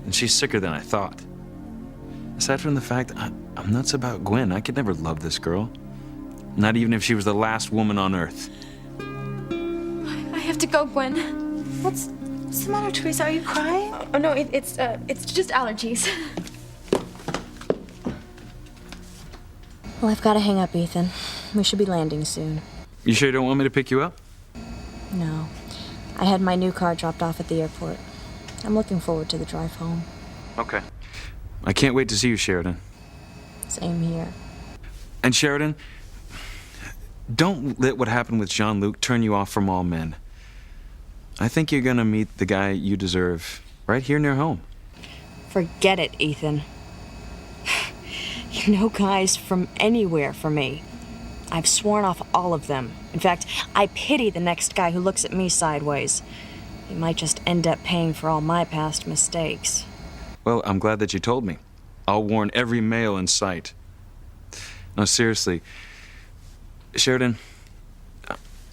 and she's sicker than I thought. Aside from the fact I'm nuts about Gwen, I could never love this girl. Not even if she was the last woman on Earth. I have to go, Gwen. What's the matter, Teresa? Are you crying? Oh no, it's just allergies. Well, I've got to hang up, Ethan. We should be landing soon. You sure you don't want me to pick you up? No. I had my new car dropped off at the airport. I'm looking forward to the drive home. Okay. I can't wait to see you, Sheridan. Same here. And Sheridan, don't let what happened with Jean-Luc turn you off from all men. I think you're gonna meet the guy you deserve right here near home. Forget it, Ethan. You're no guys from anywhere for me. I've sworn off all of them. In fact, I pity the next guy who looks at me sideways. He might just end up paying for all my past mistakes. Well, I'm glad that you told me. I'll warn every male in sight. No, seriously. Sheridan,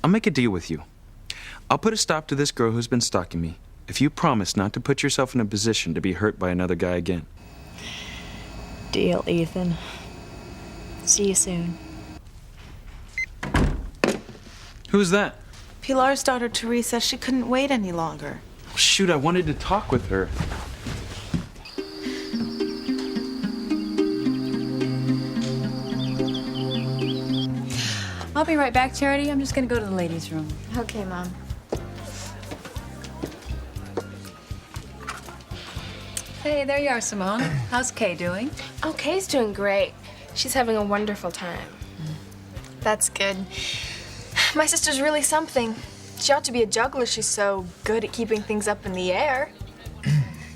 I'll make a deal with you. I'll put a stop to this girl who's been stalking me if you promise not to put yourself in a position to be hurt by another guy again. Deal, Ethan. See you soon. Who's that? Pilar's daughter, Teresa. She couldn't wait any longer. Shoot, I wanted to talk with her. I'll be right back, Charity. I'm just gonna go to the ladies' room. Okay, Mom. Hey, there you are, Simone. How's Kay doing? Oh, Kay's doing great. She's having a wonderful time. That's good. My sister's really something. She ought to be a juggler. She's so good at keeping things up in the air.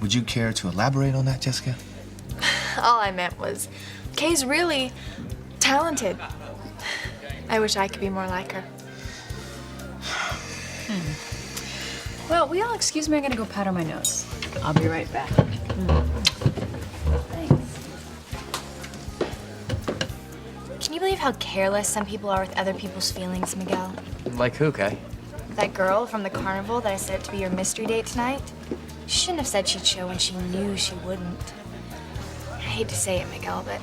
Would you care to elaborate on that, Jessica? All I meant was, Kay's really talented. I wish I could be more like her. Well, will y'all excuse me? I'm gonna go powder my nose. I'll be right back. Thanks. Can you believe how careless some people are with other people's feelings, Miguel? Like who, Kay? That girl from the carnival that I set up to be your mystery date tonight? She shouldn't have said she'd show when she knew she wouldn't. I hate to say it, Miguel, but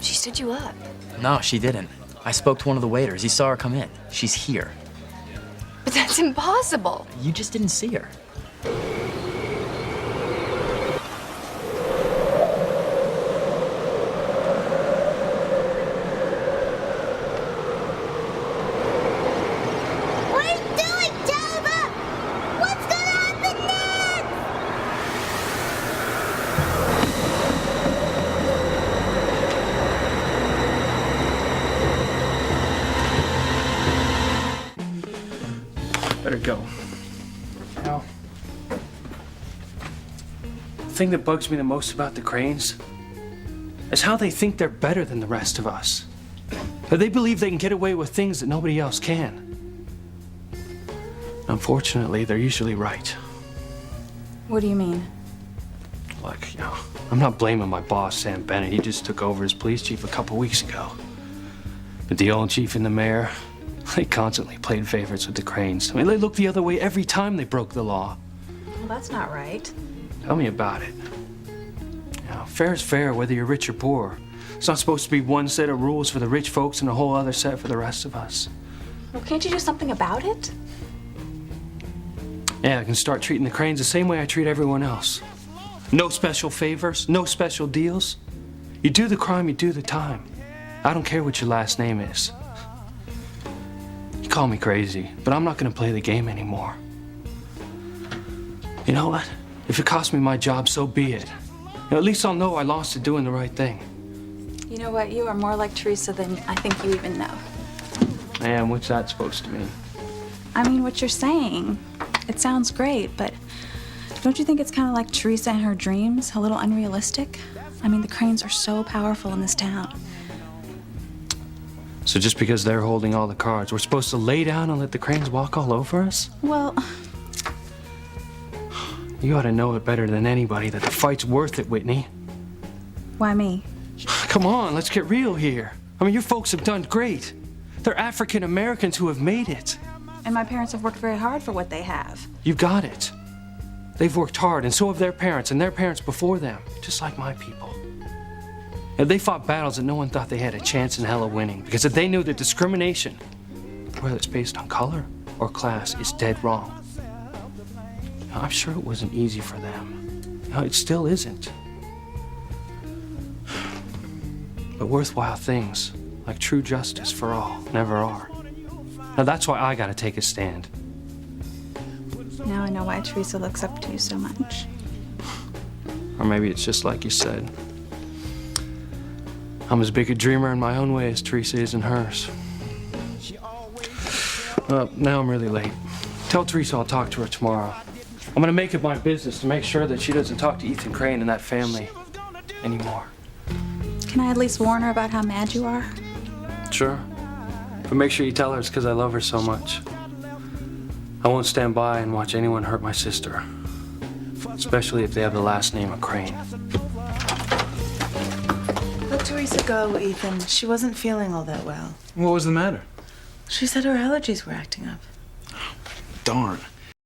she stood you up. No, she didn't. I spoke to one of the waiters. He saw her come in. She's here. But that's impossible. You just didn't see her. What are you doing, Tova? What's gonna happen next? Better go. Now, the thing that bugs me the most about the Cranes is how they think they're better than the rest of us. That they believe they can get away with things that nobody else can. Unfortunately, they're usually right. What do you mean? Like, I'm not blaming my boss, Sam Bennett. He just took over as police chief a couple weeks ago. But the old chief and the mayor, they constantly played favorites with the Cranes. I mean, they looked the other way every time they broke the law. Well, that's not right. Tell me about it. Fair is fair, whether you're rich or poor. It's not supposed to be one set of rules for the rich folks and a whole other set for the rest of us. Well, can't you do something about it? Yeah, I can start treating the Cranes the same way I treat everyone else. No special favors, no special deals. You do the crime, you do the time. I don't care what your last name is. You call me crazy, but I'm not gonna play the game anymore. You know what? If it costs me my job, so be it. At least I'll know I lost it doing the right thing. You know what? You are more like Teresa than I think you even know. Man, what's that supposed to mean? I mean, what you're saying, it sounds great, but don't you think it's kind of like Teresa and her dreams, a little unrealistic? I mean, the Cranes are so powerful in this town. So just because they're holding all the cards, we're supposed to lay down and let the Cranes walk all over us? Well, you ought to know it better than anybody that the fight's worth it, Whitney. why me? Come on, let's get real here. I mean, your folks have done great. They're African Americans who have made it. And my parents have worked very hard for what they have. You got it. They've worked hard, and so have their parents and their parents before them, just like my people. And they fought battles that no one thought they had a chance in hell of winning because they knew that discrimination, whether it's based on color or class, is dead wrong. Now, I'm sure it wasn't easy for them. No, it still isn't. But worthwhile things, like true justice for all, never are. Now that's why I gotta take a stand. Now I know why Teresa looks up to you so much. Or maybe it's just like you said. I'm as big a dreamer in my own way as Teresa is in hers. Well, now I'm really late. Tell Teresa I'll talk to her tomorrow. I'm gonna make it my business to make sure that she doesn't talk to Ethan Crane and that family anymore. Can I at least warn her about how mad you are? Sure. But make sure you tell her it's because I love her so much. I won't stand by and watch anyone hurt my sister. Especially if they have the last name of Crane. Let Teresa go, Ethan. She wasn't feeling all that well. What was the matter? She said her allergies were acting up. Darn.